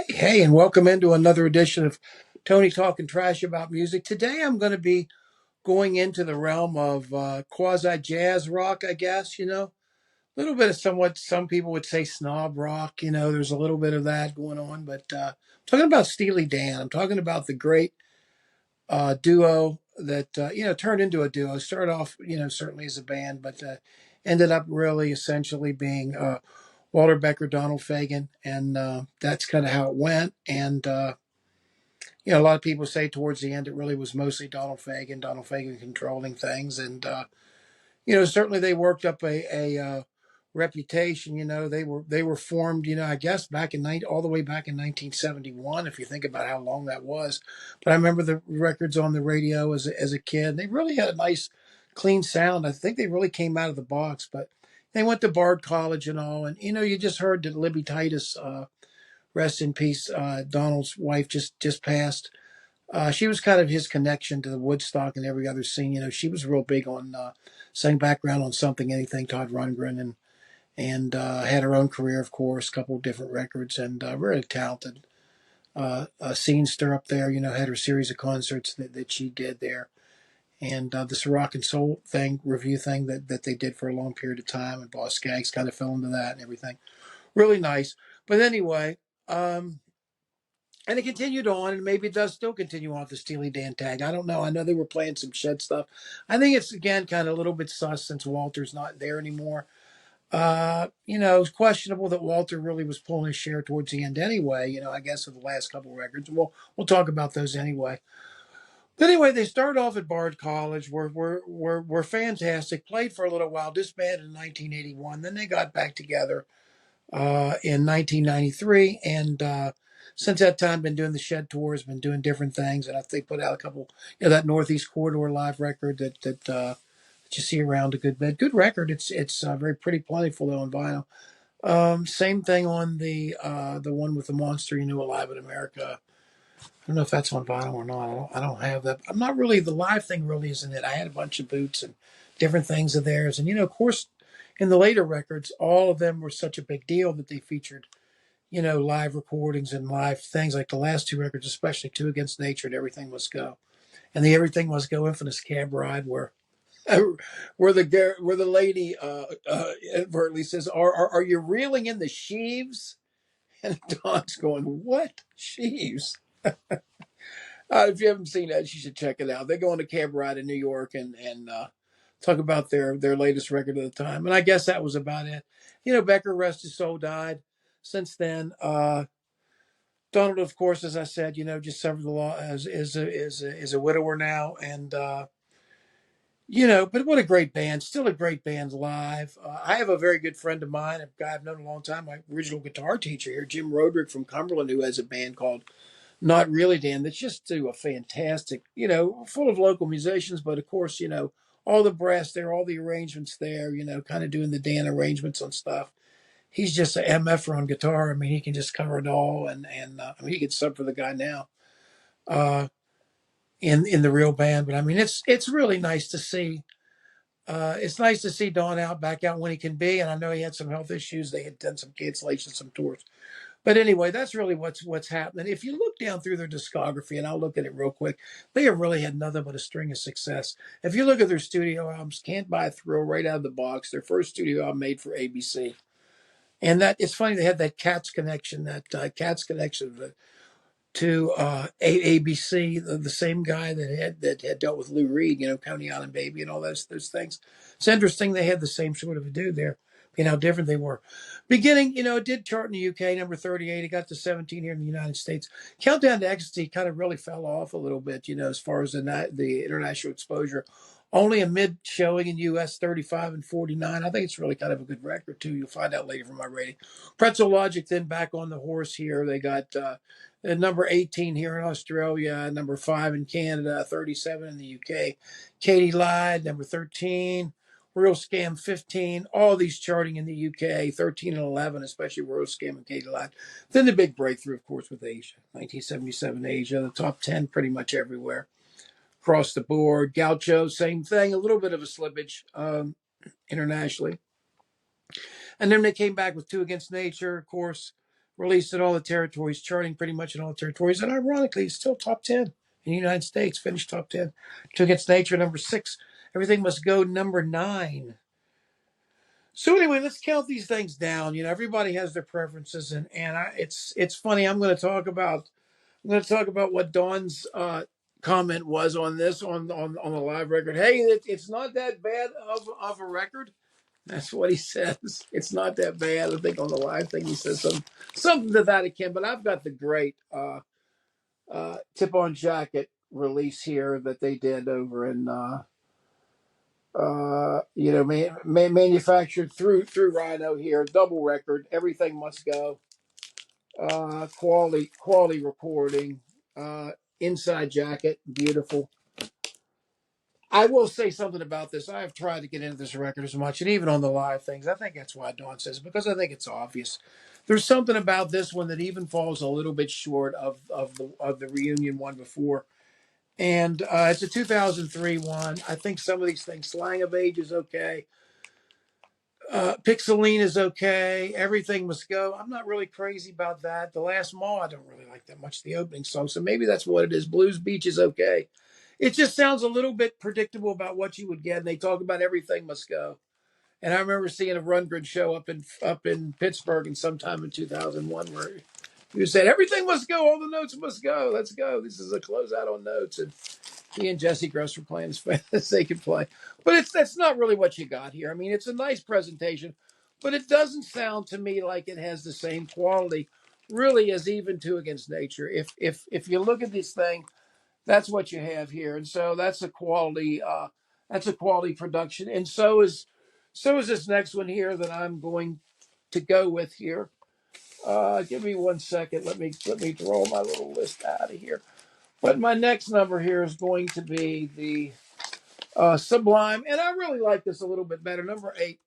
Hey, and welcome into another edition of Tony Talking Trash About Music. Today I'm going to be going into the realm of quasi jazz rock, I guess, a little bit of somewhat, some people would say snob rock, there's a little bit of that going on, but I'm talking about Steely Dan. I'm talking about the great duo that, turned into a duo. Started off, certainly as a band, but ended up really essentially being Walter Becker, Donald Fagen, and that's kind of how it went. And a lot of people say towards the end it really was mostly Donald Fagen controlling things, and certainly they worked up a reputation. They were formed, I guess all the way back in 1971, if you think about how long that was. But I remember the records on the radio as a kid. They really had a nice, clean sound. I think they really came out of the box, but. They went to Bard College and all, and you just heard that Libby Titus, rest in peace, Donald's wife just passed. She was kind of his connection to the Woodstock and every other scene. She was real big on sang background on Something Anything, Todd Rundgren, and had her own career, of course, a couple of different records, and really talented scene stir up there. Had her series of concerts that she did there, and this rock and soul thing review thing that they did for a long period of time, and Boss Skaggs kind of fell into that and everything. Really nice. But anyway. And it continued on, and maybe it does still continue on with the Steely Dan tag. I don't know. I know they were playing some Shed stuff. I think it's, again, kind of a little bit sus since Walter's not there anymore. It's questionable that Walter really was pulling his share towards the end anyway, I guess, of the last couple of records. We'll talk about those anyway. But anyway, they started off at Bard College, were fantastic, played for a little while, disbanded in 1981. Then they got back together in 1993, and since that time, been doing the Shed tours, been doing different things, and I think put out a couple, that Northeast Corridor live record that you see around a good bit. Good record. It's very pretty plentiful though on vinyl. Same thing on the one with the monster, Alive in America. I don't know if that's on vinyl or not. I don't have that. I'm not really, the live thing really isn't it. I had a bunch of boots and different things of theirs, and of course, in the later records, all of them were such a big deal that they featured live recordings and live things like the last two records, especially Two Against Nature and Everything Must Go. And the Everything Must Go infamous cab ride where the lady advertently says, are you reeling in the sheaves? And Don's going, what? Sheaves? If you haven't seen that, you should check it out. They go on a cab ride in New York and talk about their latest record of the time. And I guess that was about it. Becker, rest his soul, died since then. Donald, of course, as I said, just suffered the law as is a widower now, and but what a great band! Still a great band live. I have a very good friend of mine, a guy I've known a long time, my original guitar teacher here, Jim Roderick from Cumberland, who has a band called Not Really Dan. That's just do a fantastic, full of local musicians, but of course, all the brass there, all the arrangements there, kind of doing the Dan arrangements on stuff. He's just an MFer on guitar. I mean, he can just cover it all, and I mean, he could sub for the guy now uh, in the real band. But I mean, it's really nice to see. It's nice to see Don back out when he can be. And I know he had some health issues. They had done some cancellations, some tours. But anyway, that's really what's happening. If you look down through their discography, and I'll look at it real quick, they have really had nothing but a string of success. If you look at their studio albums, Can't Buy a Thrill right out of the box, their first studio album made for ABC. And that it's funny they had that Cats connection to ABC, the same guy that had dealt with Lou Reed, Coney Island Baby and all those things. It's interesting they had the same sort of a dude there, how different they were. Beginning, it did chart in the UK, number 38. It got to 17 here in the United States. Countdown to Ecstasy kind of really fell off a little bit, as far as the international exposure. Only a mid showing in US 35 and 49. I think it's really kind of a good record too. You'll find out later from my rating. Pretzel Logic then back on the horse here. They got number 18 here in Australia, number 5 in Canada, 37 in the UK. Katie Lied, number 13. Real Scam 15. All these charting in the UK, 13 and 11, especially Real Scam and Katie Lied. Then the big breakthrough, of course, with Asia. 1977 Asia, the top 10 pretty much everywhere. Across the board. Gaucho, same thing. A little bit of a slippage internationally. And then they came back with Two Against Nature, of course. released in all the territories, charting pretty much in all the territories. And ironically, it's still top 10 in the United States, finished top 10. To Against Nature, number 6. Everything Must Go, number 9. So anyway, let's count these things down. Everybody has their preferences, it's funny. I'm going to talk about what Dawn's comment was on this on the live record. Hey, it's not that bad of a record. That's what he says. It's not that bad. I think on the live thing he says something to that again. But I've got the great tip-on jacket release here that they did over in manufactured through Rhino here. Double record. Everything Must Go. Quality recording. Inside jacket, beautiful. I will say something about this. I have tried to get into this record as much, and even on the live things, I think that's why Dawn says, because I think it's obvious. There's something about this one that even falls a little bit short of the reunion one before. And it's a 2003 one. I think some of these things, Slang of Age is okay. Pixeline is okay. Everything Must Go. I'm not really crazy about that. The Last Mall, I don't really like that much, the opening song. So maybe that's what it is. Blues Beach is okay. It just sounds a little bit predictable about what you would get. And they talk about Everything Must Go. And I remember seeing a Rundgren show up in Pittsburgh in sometime in 2001 where he said, "Everything must go. All the notes must go. Let's go. This is a closeout on notes." And he and Jesse Gross were playing as fast as they could play. But that's not really what you got here. I mean, it's a nice presentation, but it doesn't sound to me like it has the same quality, really, as even Two Against Nature. If you look at this thing, that's what you have here, and so that's a quality production, and so is this next one here that I'm going to go with here. Give me 1 second. Let me draw my little list out of here. But my next number here is going to be the Sublime, and I really like this a little bit better. Number 8,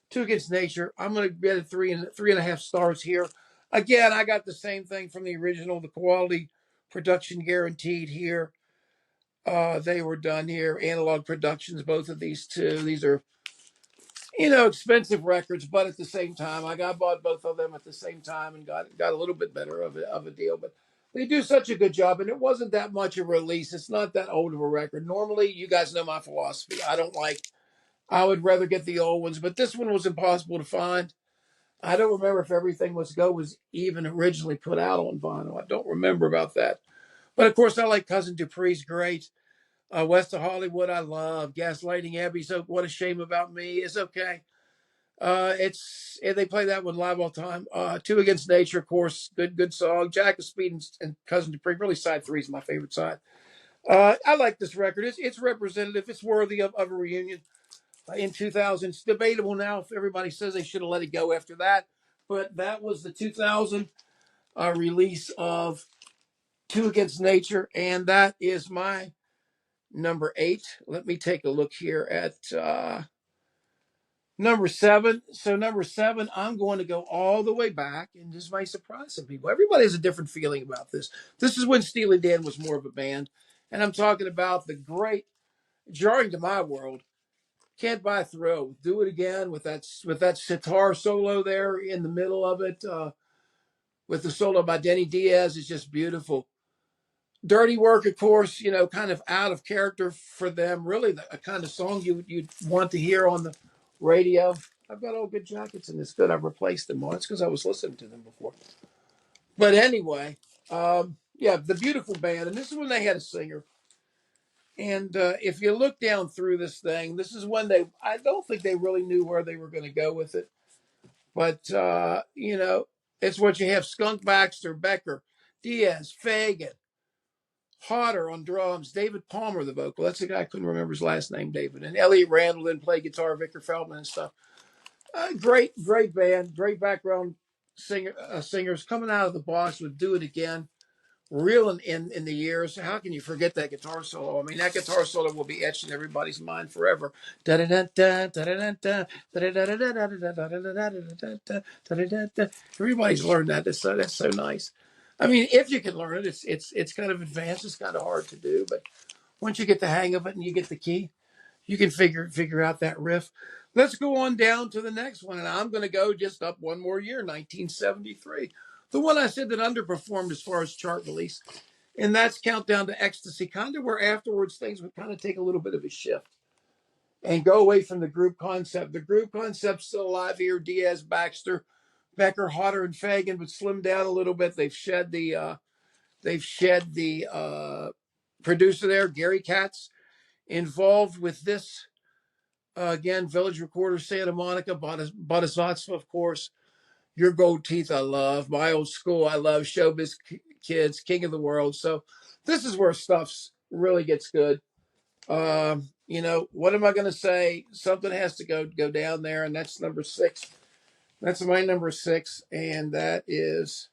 Two Against Nature. I'm going to get a 3.5 stars here. Again, I got the same thing from the original. The quality production guaranteed here. They were done here. Analog Productions, both of these two. These are expensive records, but at the same time, I bought both of them at the same time and got a little bit better of a deal. But they do such a good job, and it wasn't that much a release. It's not that old of a record. Normally, you guys know my philosophy. I would rather get the old ones, but this one was impossible to find. I don't remember if Everything Must Go was even originally put out on vinyl. I don't remember about that. But of course, I like Cousin Dupree's great. West of Hollywood, I love. Gaslighting Abbey, so What a Shame About Me is okay. They play that one live all the time. Two Against Nature, of course, good song. Jack of Speed and Cousin Dupree, really side 3 is my favorite side. I like this record. It's representative. It's worthy of a reunion in 2000. It's debatable now if everybody says they should have let it go after that, but that was the 2000 release of Two Against Nature, and that is my number 8. Let me take a look here at number 7. So number 7, I'm going to go all the way back, and this might surprise some people. Everybody has a different feeling about this. This is when Steely Dan was more of a band, and I'm talking about the great, jarring to my world, Can't Buy a Thrill. Do It Again with that sitar solo there in the middle of it, with the solo by Denny Diaz is just beautiful. Dirty Work, of course, kind of out of character for them. Really, a kind of song you'd want to hear on the radio. I've got all good jackets in this. Good, I've replaced them once because I was listening to them before. But anyway, yeah, the beautiful band, and this is when they had a singer. And if you look down through this thing, this is when I don't think they really knew where they were going to go with it. But, it's what you have: Skunk Baxter, Becker, Diaz, Fagan, Hodder on drums, David Palmer, the vocal. That's the guy I couldn't remember his last name, David. And Elliot Randall then played guitar, Victor Feldman and stuff. Great band, great background singers coming out of the box with Do It Again. Real in the years. How can you forget that guitar solo? I mean, that guitar solo will be etched in everybody's mind forever. Everybody's learned that. That's so nice. I mean, if you can learn it, it's kind of advanced. It's kind of hard to do, but once you get the hang of it and you get the key, you can figure out that riff. Let's go on down to the next one, and I'm going to go just up one more year, 1973. The one I said that underperformed as far as chart release, and that's Countdown to Ecstasy, kind of where afterwards things would kind of take a little bit of a shift and go away from the group concept. The group concept's still alive here. Diaz, Baxter, Becker, Hodder, and Fagan, but slimmed down a little bit. They've shed the producer there, Gary Katz, involved with this. Again, Village Recorder, Santa Monica, Bodhisattva, of course. Your Gold Teeth, I love. My Old School, I love. Showbiz Kids, King of the World. So this is where stuff really gets good. What am I going to say? Something has to go down there, and that's number 6. That's my number 6, and that is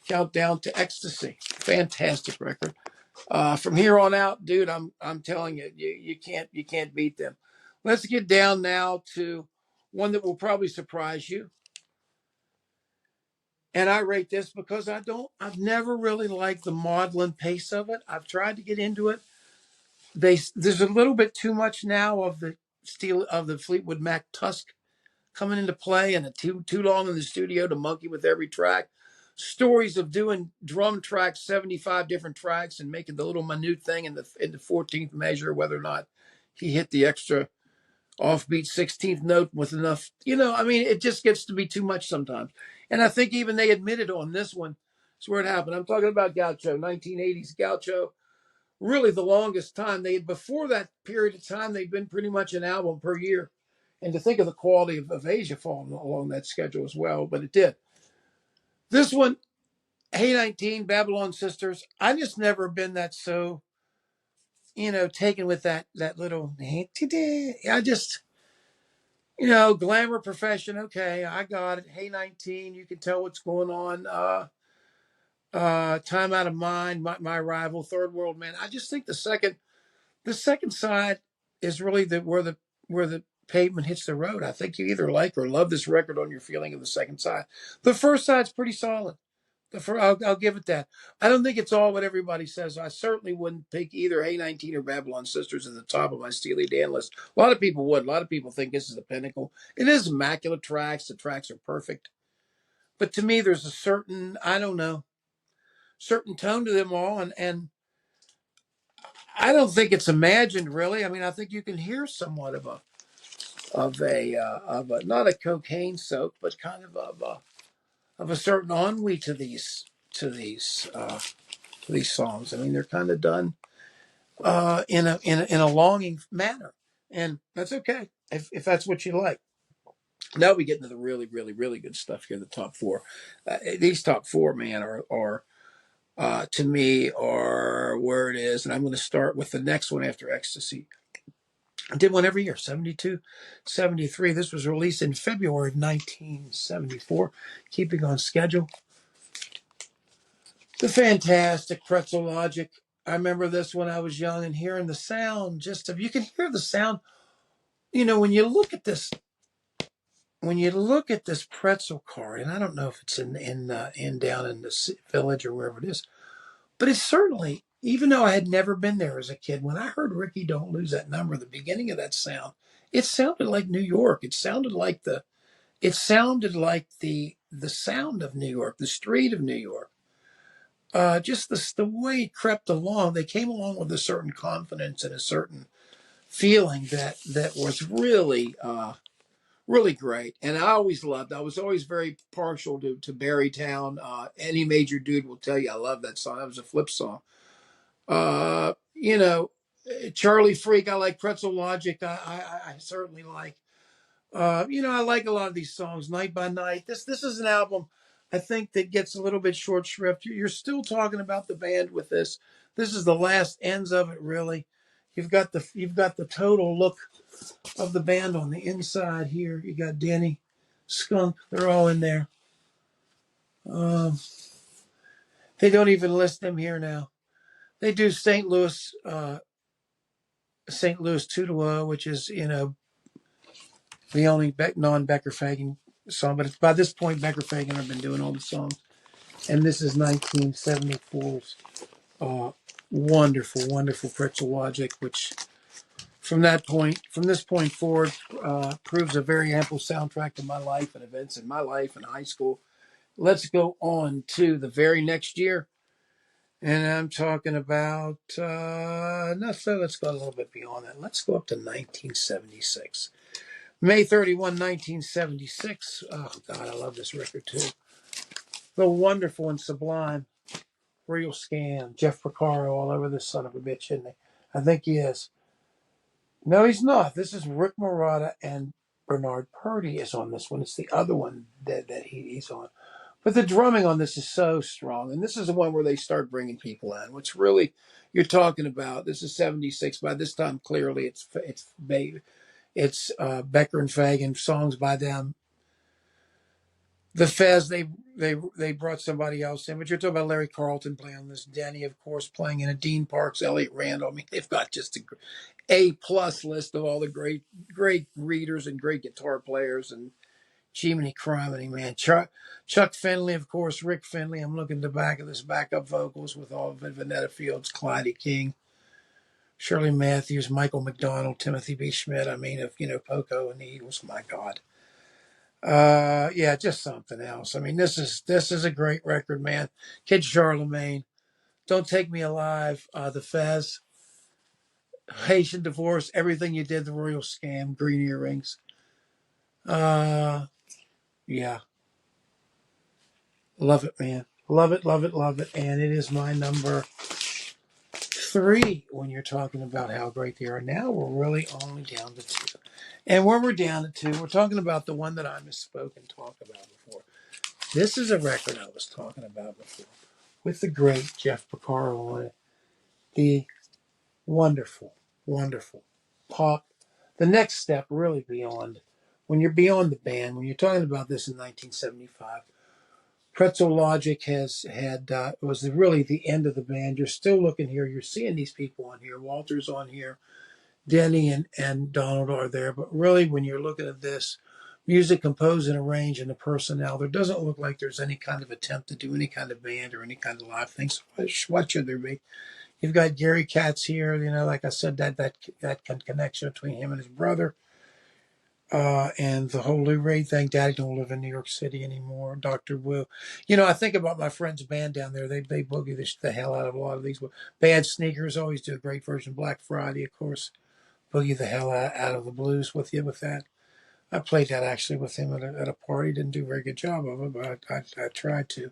Countdown to Ecstasy. Fantastic record. From here on out, dude, I'm telling you, you can't beat them. Let's get down now to one that will probably surprise you. And I rate this because I've never really liked the maudlin pace of it. I've tried to get into it. There's a little bit too much now of the Fleetwood Mac Tusk coming into play, and too long in the studio to monkey with every track. Stories of doing drum tracks, 75 different tracks, and making the little minute thing in the 14th measure, whether or not he hit the extra offbeat 16th note with enough. It just gets to be too much sometimes. And I think even they admitted on this one, it's where it happened. I'm talking about Gaucho, 1980s Gaucho. Really, the longest time before that period of time, they'd been pretty much an album per year. And to think of the quality of Asia falling along that schedule as well, but it did. This one, Hey 19, Babylon Sisters. I just never been that so, taken with that little. I just, glamour profession. Okay, I got it. Hey 19, you can tell what's going on. Time Out of Mind, my rival, Third World Man. I just think the second side is really where the pavement hits the road. I think you either like or love this record on your feeling of the second side. The first side's pretty solid. I'll give it that. I don't think it's all what everybody says. I certainly wouldn't pick either Hey 19 or Babylon Sisters at the top of my Steely Dan list. A lot of people would. A lot of people think this is the pinnacle. It is immaculate tracks. The tracks are perfect. But to me, there's a certain, I don't know, certain tone to them all. And I don't think it's imagined, really. I think you can hear somewhat of a not a cocaine soak, but kind of a certain ennui to these songs. They're kind of done in a longing manner, and that's okay if that's what you like. Now we get into the really, really, really good stuff here. The top 4, these top 4, man, are to me are where it is, and I'm going to start with the next one after Ecstasy. I did one every year, 72, 73. This was released in February of 1974, keeping on schedule. The fantastic Pretzel Logic. I remember this when I was young and hearing the sound. You can hear the sound. When you look at this pretzel card, and I don't know if it's in down in the village or wherever it is, but it's certainly, even though I had never been there as a kid, when I heard Ricky Don't Lose That Number, the beginning of that sound, it sounded like New York. It sounded like the sound of New York, the street of New York. Just the way it crept along, they came along with a certain confidence and a certain feeling that was really, really great. And I was always very partial to Barrytown. Any major dude will tell you I love that song. That was a Flip song. Uh, you know, Charlie Freak, I like. Pretzel Logic, I certainly like. I like a lot of these songs. Night by Night. This is an album I think that gets a little bit short shrift. You're still talking about the band with this. This is the last ends of it, really. You've got the total look of the band on the inside here. You got Denny, Skunk. They're all in there. They don't even list them here now. They do St. Louis 2-0, which is the only non-Becker Fagan song. But by this point, Becker Fagan have been doing all the songs, and this is 1974's wonderful, wonderful Pretzel Logic, which from this point forward, proves a very ample soundtrack to my life and events in my life in high school Let's go on to the very next year. And I'm talking about, no, so let's go a little bit beyond that. Let's go up to 1976. May 31, 1976. Oh, God, I love this record too. The wonderful and sublime Real Scam. Jeff Porcaro all over this son of a bitch, isn't he? I think he is. No, he's not. This is Rick Marotta and Bernard Purdy is on this one. It's the other one that he's on. But the drumming on this is so strong. And this is the one where they start bringing people in. What's really you're talking about, this is 76. By this time, clearly, it's Becker and Fagan, songs by them. The Fez, they brought somebody else in. But you're talking about Larry Carlton playing on this. Denny, of course, playing in a Dean Parks, Elliott Randall. I mean, they've got just A-plus list of all the great readers and great guitar players. And Jiminy Criminy, man. Chuck Finley, of course, Rick Finley. I'm looking at the back of this backup vocals with all of it. Vanetta Fields, Clyde King, Shirley Matthews, Michael McDonald, Timothy B. Schmidt. I mean, Poco and the Eagles, my God. Yeah, just something else. I mean, this is a great record, man. Kid Charlemagne, Don't Take Me Alive, The Fez, Haitian Divorce, Everything You Did, The Royal Scam, Green Earrings. Yeah. Love it, man. Love it, love it, love it. And it is my number 3 when you're talking about how great they are. Now we're really only down to 2. And when we're down to 2, we're talking about the one that I misspoke and talked about before. This is a record I was talking about before with the great Jeff Porcaro on it. The wonderful, wonderful pop. The next step really beyond, when you're beyond the band, when you're talking about this in 1975, Pretzel Logic has had was really the end of the band. You're still looking here. You're seeing these people on here. Walter's on here. Denny and Donald are there. But really, when you're looking at this music composed and arranged and the personnel, there doesn't look like there's any kind of attempt to do any kind of band or any kind of live things. What should there be? You've got Gary Katz here. You know, like I said, that connection between him and his brother. And the whole Lou Reed thing. Daddy don't live in New York City anymore. Dr. Wu. You know, I think about my friend's band down there. They boogie the hell out of a lot of these. Bad Sneakers always do a great version. Black Friday, of course, boogie the hell out of the blues with you with that. I played that actually with him at a party. Didn't do a very good job of it, but I tried to.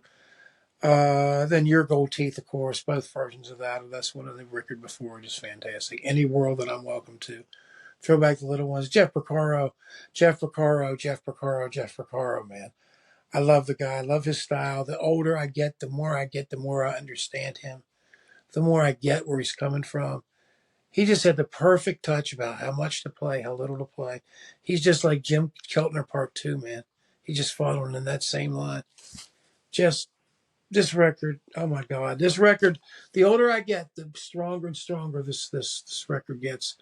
Then Your Gold Teeth, of course, both versions of that. That's one of the record before, just fantastic. Any World That I'm Welcome To. Throw back the little ones. Jeff Porcaro, man. I love the guy. I love his style. The older I get, the more I understand him. The more I get where he's coming from. He just had the perfect touch about how much to play, how little to play. He's just like Jim Keltner Part 2, man. He's just following in that same line. Just this record, oh my God. This record, the older I get, the stronger and stronger this record gets.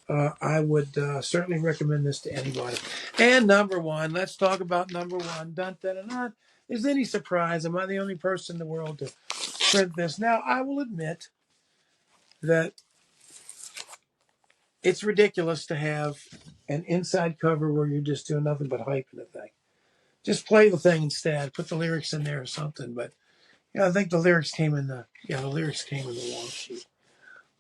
I would certainly recommend this to anybody. And number 1, let's talk about number 1. Dun, dun, dun, dun. Is any surprise? Am I the only person in the world to print this? Now, I will admit that it's ridiculous to have an inside cover where you're just doing nothing but hyping the thing. Just play the thing instead. Put the lyrics in there or something. But yeah, I think the lyrics came in the long sheet.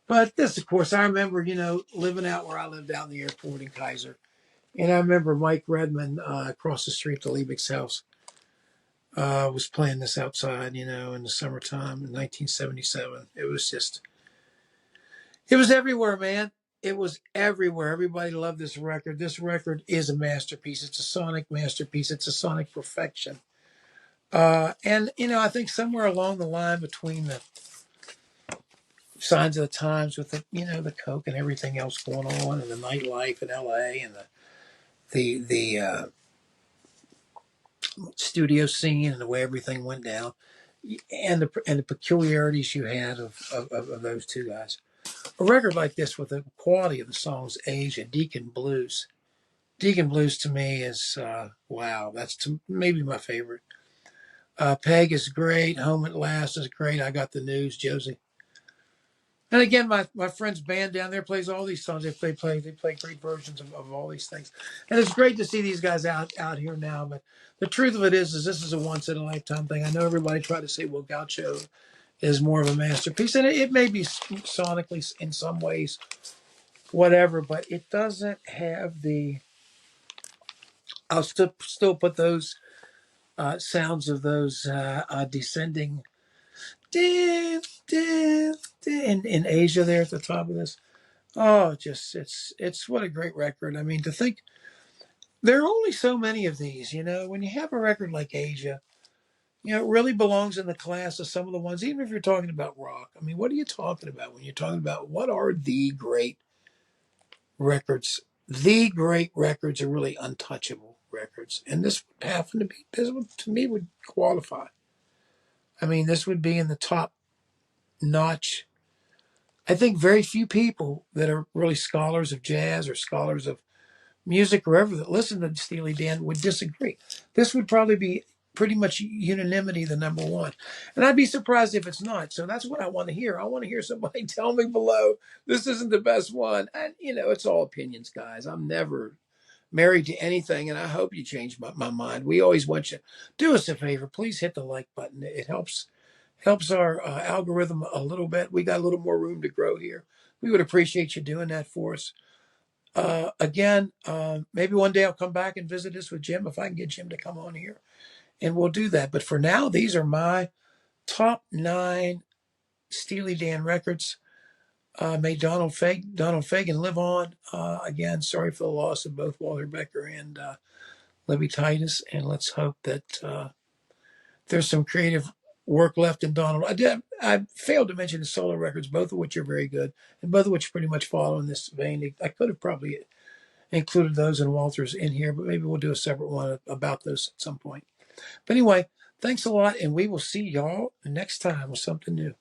But this, of course, I remember, living out where I lived out in the airport in Kaiser. And I remember Mike Redman across the street to Liebig's house was playing this outside, in the summertime in 1977. It was everywhere, man. It was everywhere. Everybody loved this record. This record is a masterpiece. It's a sonic masterpiece. It's a sonic perfection. And, I think somewhere along the line between the signs of the times with the coke and everything else going on and the nightlife in LA and the studio scene and the way everything went down and the peculiarities you had of those two guys. A record like this with the quality of the songs, Age and Deacon Blues. Deacon Blues to me is, wow, that's maybe my favorite. Peg is great. Home at Last is great. I Got the News, Josie. And again, my friend's band down there plays all these songs. They play great versions of all these things, and it's great to see these guys out here now. But the truth of it is this is a once in a lifetime thing. I know everybody tried to say, well, Gaucho is more of a masterpiece, and it may be sonically in some ways, whatever, but it doesn't have the. I'll still put those sounds of those descending in Asia there at the top of this. Oh, just it's what a great record. I mean, to think there are only so many of these. When you have a record like Asia, it really belongs in the class of some of the ones. Even if you're talking about rock, I mean, what are you talking about when you're talking about what are the great records? The great records are really untouchable records, and this would happen to be. This would, to me, would qualify. I mean, this would be in the top notch. I think very few people that are really scholars of jazz or scholars of music or ever that listen to Steely Dan would disagree. This would probably be pretty much unanimity the number one. And I'd be surprised if it's not. So that's what I want to hear. I want to hear somebody tell me below this isn't the best one. And it's all opinions, guys. I'm never married to anything, and I hope you change my mind. We always want you do us a favor. Please hit the like button. It helps our algorithm a little bit. We got a little more room to grow here. We would appreciate you doing that for us. Again, maybe one day I'll come back and visit us with Jim if I can get Jim to come on here, and we'll do that. But for now, these are my top 9 Steely Dan records. May Donald Fagen live on. Again, sorry for the loss of both Walter Becker and Libby Titus, and let's hope that there's some creative work left in Donald. I failed to mention his solo records, both of which are very good, and both of which pretty much follow in this vein. I could have probably included those and Walter's in here, but maybe we'll do a separate one about those at some point. But anyway, thanks a lot, and we will see y'all next time with something new.